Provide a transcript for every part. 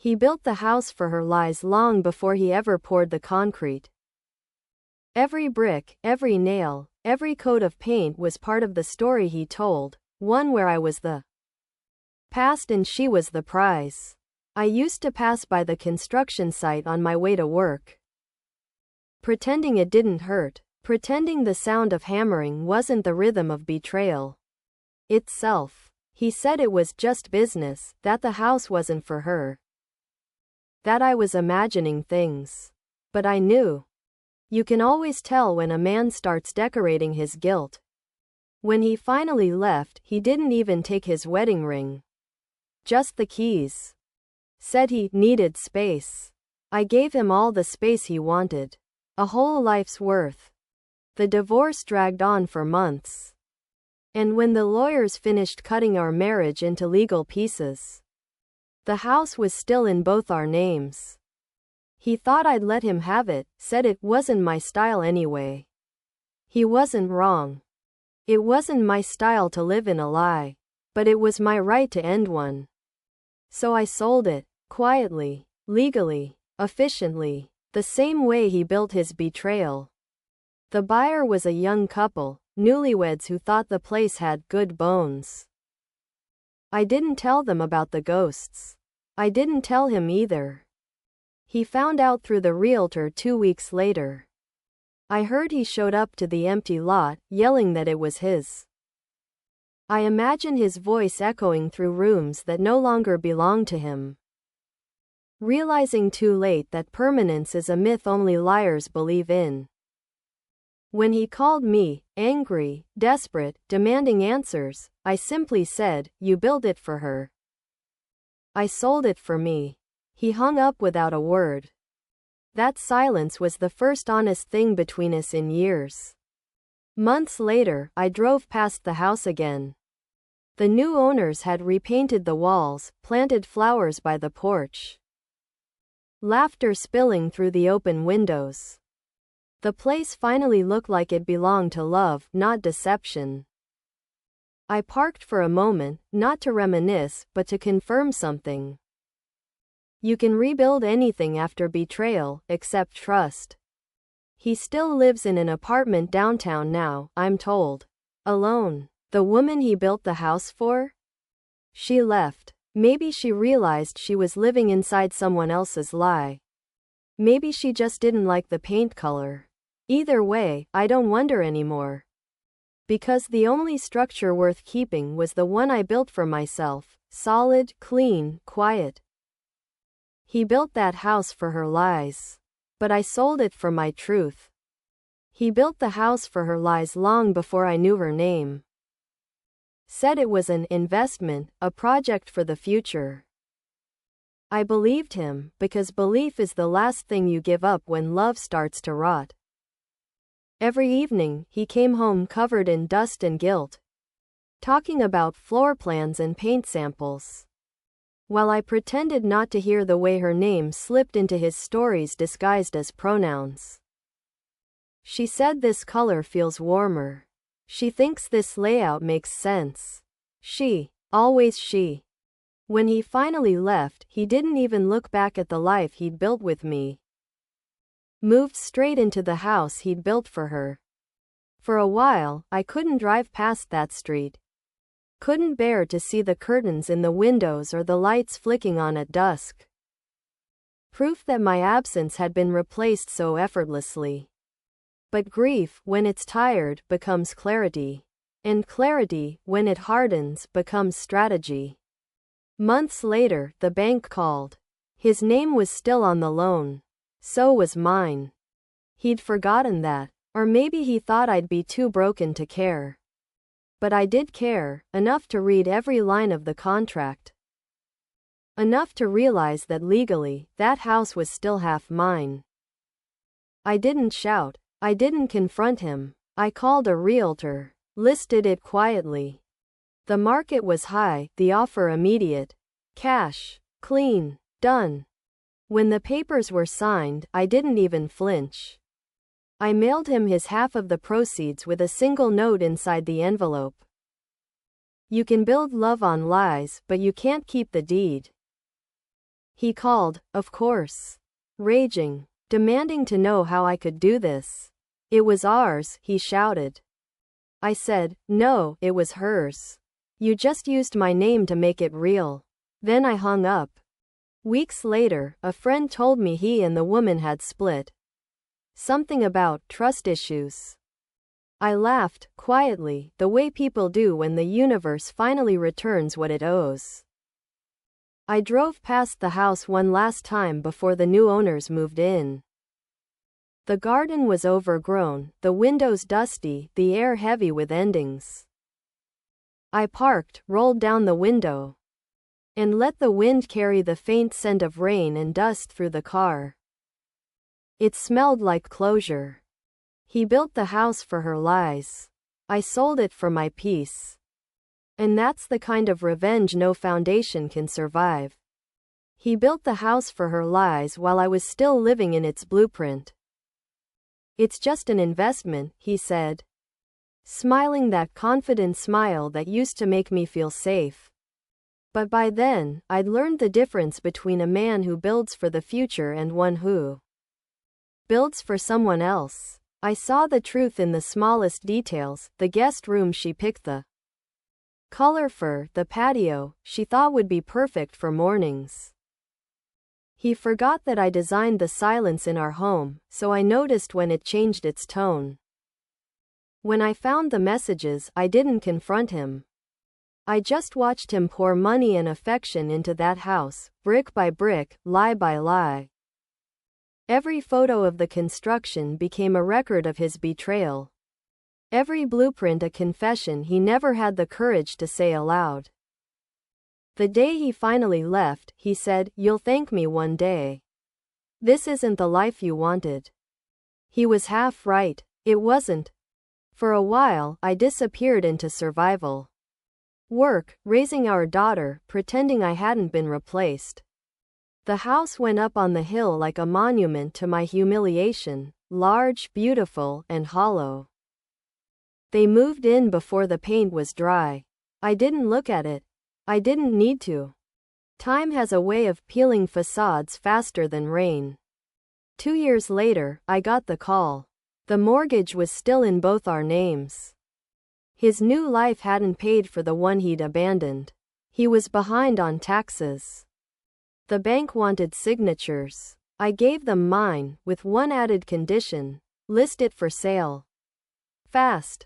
He built the house for her lies long before he ever poured the concrete. Every brick, every nail, every coat of paint was part of the story he told, one where I was the past and she was the prize. I used to pass by the construction site on my way to work, pretending it didn't hurt, pretending the sound of hammering wasn't the rhythm of betrayal itself. He said it was just business, that the house wasn't for her, that I was imagining things. But I knew. You can always tell when a man starts decorating his guilt. When he finally left, he didn't even take his wedding ring, just the keys. Said he needed space. I gave him all the space he wanted. A whole life's worth. The divorce dragged on for months. And when the lawyers finished cutting our marriage into legal pieces, the house was still in both our names. He thought I'd let him have it, said it wasn't my style anyway. He wasn't wrong. It wasn't my style to live in a lie, but it was my right to end one. So I sold it, quietly, legally, efficiently, the same way he built his betrayal. The buyer was a young couple, newlyweds who thought the place had good bones. I didn't tell them about the ghosts. I didn't tell him either. He found out through the realtor 2 weeks later. I heard he showed up to the empty lot, yelling that it was his. I imagine his voice echoing through rooms that no longer belonged to him. Realizing too late that permanence is a myth only liars believe in. When he called me, angry, desperate, demanding answers, I simply said, "You built it for her. I sold it for me." He hung up without a word. That silence was the first honest thing between us in years. Months later, I drove past the house again. The new owners had repainted the walls, planted flowers by the porch. Laughter spilling through the open windows. The place finally looked like it belonged to love, not deception. I parked for a moment, not to reminisce, but to confirm something. You can rebuild anything after betrayal, except trust. He still lives in an apartment downtown now, I'm told. Alone. The woman he built the house for? She left. Maybe she realized she was living inside someone else's lie. Maybe she just didn't like the paint color. Either way, I don't wonder anymore. Because the only structure worth keeping was the one I built for myself, solid, clean, quiet. He built that house for her lies. But I sold it for my truth. He built the house for her lies long before I knew her name. Said it was an investment, a project for the future. I believed him, because belief is the last thing you give up when love starts to rot. Every evening, he came home covered in dust and guilt, talking about floor plans and paint samples, while I pretended not to hear the way her name slipped into his stories disguised as pronouns. She said this color feels warmer. She thinks this layout makes sense. She, always she. When he finally left, he didn't even look back at the life he'd built with me. Moved straight into the house he'd built for her. For a while, I couldn't drive past that street. Couldn't bear to see the curtains in the windows or the lights flicking on at dusk. Proof that my absence had been replaced so effortlessly. But grief, when it's tired, becomes clarity. And clarity, when it hardens, becomes strategy. Months later, the bank called. His name was still on the loan. So was mine. He'd forgotten that. Or maybe he thought I'd be too broken to care. But I did care, enough to read every line of the contract. Enough to realize that legally, that house was still half mine. I didn't shout. I didn't confront him. I called a realtor. Listed it quietly. The market was high, the offer immediate. Cash. Clean. Done. When the papers were signed, I didn't even flinch. I mailed him his half of the proceeds with a single note inside the envelope. You can build love on lies, but you can't keep the deed. He called, of course. Raging. Demanding to know how I could do this. It was ours, he shouted. I said, no, it was hers. You just used my name to make it real. Then I hung up. Weeks later, a friend told me he and the woman had split. Something about trust issues. I laughed, quietly, the way people do when the universe finally returns what it owes. I drove past the house one last time before the new owners moved in. The garden was overgrown, the windows dusty, the air heavy with endings. I parked, rolled down the window, and let the wind carry the faint scent of rain and dust through the car. It smelled like closure. He built the house for her lies. I sold it for my peace. And that's the kind of revenge no foundation can survive. He built the house for her lies while I was still living in its blueprint. It's just an investment, he said, smiling that confident smile that used to make me feel safe. But by then, I'd learned the difference between a man who builds for the future and one who builds for someone else. I saw the truth in the smallest details, the guest room she picked, the color for the patio she thought would be perfect for mornings. He forgot that I designed the silence in our home, so I noticed when it changed its tone. When I found the messages, I didn't confront him. I just watched him pour money and affection into that house, brick by brick, lie by lie. Every photo of the construction became a record of his betrayal. Every blueprint a confession he never had the courage to say aloud. The day he finally left, he said, "You'll thank me one day. This isn't the life you wanted." He was half right. It wasn't. For a while, I disappeared into survival. Work, raising our daughter, pretending I hadn't been replaced. The house went up on the hill like a monument to my humiliation, large, beautiful, and hollow. They moved in before the paint was dry. I didn't look at it. I didn't need to. Time has a way of peeling facades faster than rain. 2 years later, I got the call. The mortgage was still in both our names. His new life hadn't paid for the one he'd abandoned. He was behind on taxes. The bank wanted signatures. I gave them mine, with one added condition: list it for sale. Fast.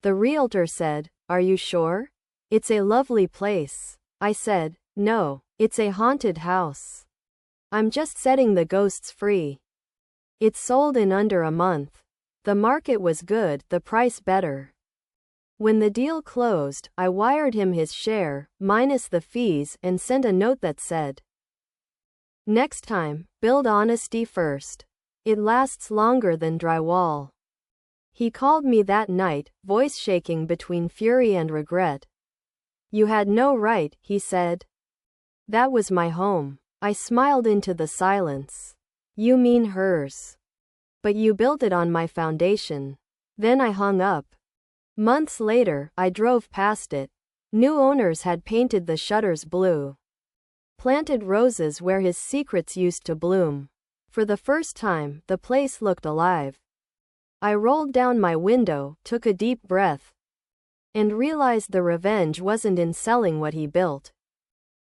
The realtor said, "Are you sure? It's a lovely place." I said, "No, it's a haunted house. I'm just setting the ghosts free." It sold in under a month. The market was good, the price better. When the deal closed, I wired him his share, minus the fees, and sent a note that said, "Next time, build honesty first. It lasts longer than drywall." He called me that night, voice shaking between fury and regret. "You had no right," he said. "That was my home." I smiled into the silence. "You mean hers. But you built it on my foundation." Then I hung up. Months later, I drove past it. New owners had painted the shutters blue. Planted roses where his secrets used to bloom. For the first time, the place looked alive. I rolled down my window, took a deep breath, and realized the revenge wasn't in selling what he built.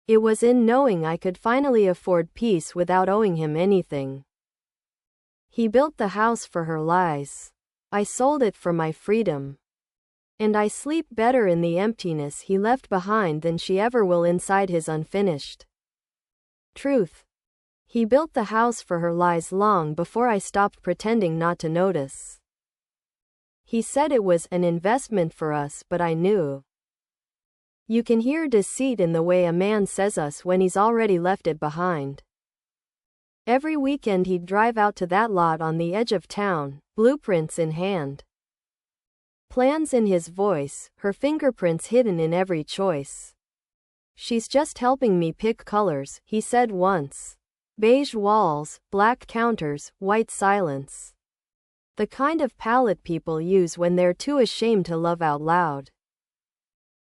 It was in knowing I could finally afford peace without owing him anything. He built the house for her lies. I sold it for my freedom. And I sleep better in the emptiness he left behind than she ever will inside his unfinished truth. He built the house for her lies long before I stopped pretending not to notice. He said it was an investment for us, but I knew. You can hear deceit in the way a man says us when he's already left it behind. Every weekend he'd drive out to that lot on the edge of town, blueprints in hand. Plans in his voice, her fingerprints hidden in every choice. "She's just helping me pick colors," he said once. Beige walls, black counters, white silence. The kind of palette people use when they're too ashamed to love out loud.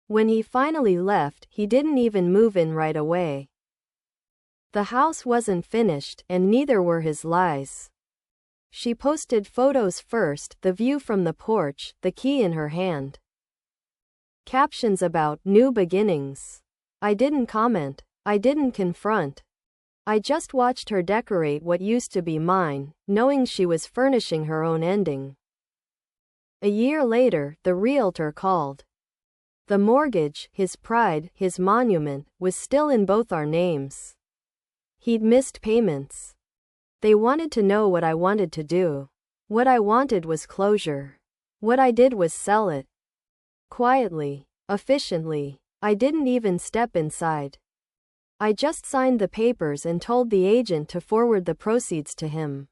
When he finally left, he didn't even move in right away. The house wasn't finished, and neither were his lies. She posted photos first, the view from the porch, the key in her hand. Captions about new beginnings. I didn't comment. I didn't confront. I just watched her decorate what used to be mine, knowing she was furnishing her own ending. A year later, the realtor called. The mortgage, his pride, his monument, was still in both our names. He'd missed payments. They wanted to know what I wanted to do. What I wanted was closure. What I did was sell it. Quietly, efficiently. I didn't even step inside. I just signed the papers and told the agent to forward the proceeds to him,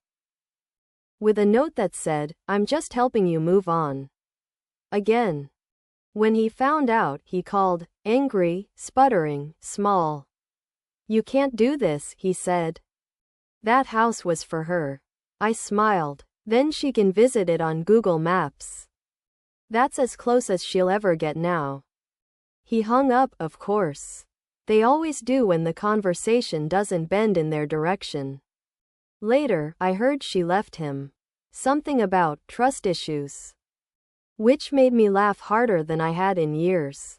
with a note that said, "I'm just helping you move on." Again. When he found out, he called, angry, sputtering, small. "You can't do this," he said. That house was for her. I smiled. Then she can visit it on Google Maps. That's as close as she'll ever get now. He hung up, of course. They always do when the conversation doesn't bend in their direction. Later, I heard she left him. Something about trust issues, which made me laugh harder than I had in years.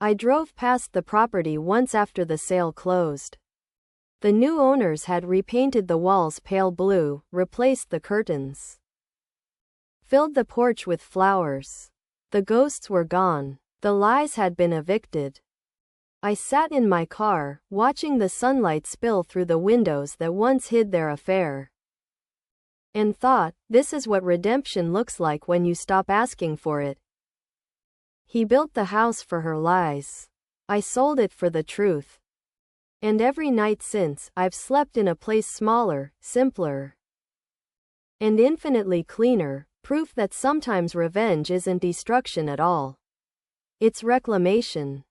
I drove past the property once after the sale closed. The new owners had repainted the walls pale blue, replaced the curtains, filled the porch with flowers. The ghosts were gone. The lies had been evicted. I sat in my car, watching the sunlight spill through the windows that once hid their affair, and thought, this is what redemption looks like when you stop asking for it. He built the house for her lies. I sold it for the truth. And every night since, I've slept in a place smaller, simpler, and infinitely cleaner, proof that sometimes revenge isn't destruction at all. It's reclamation.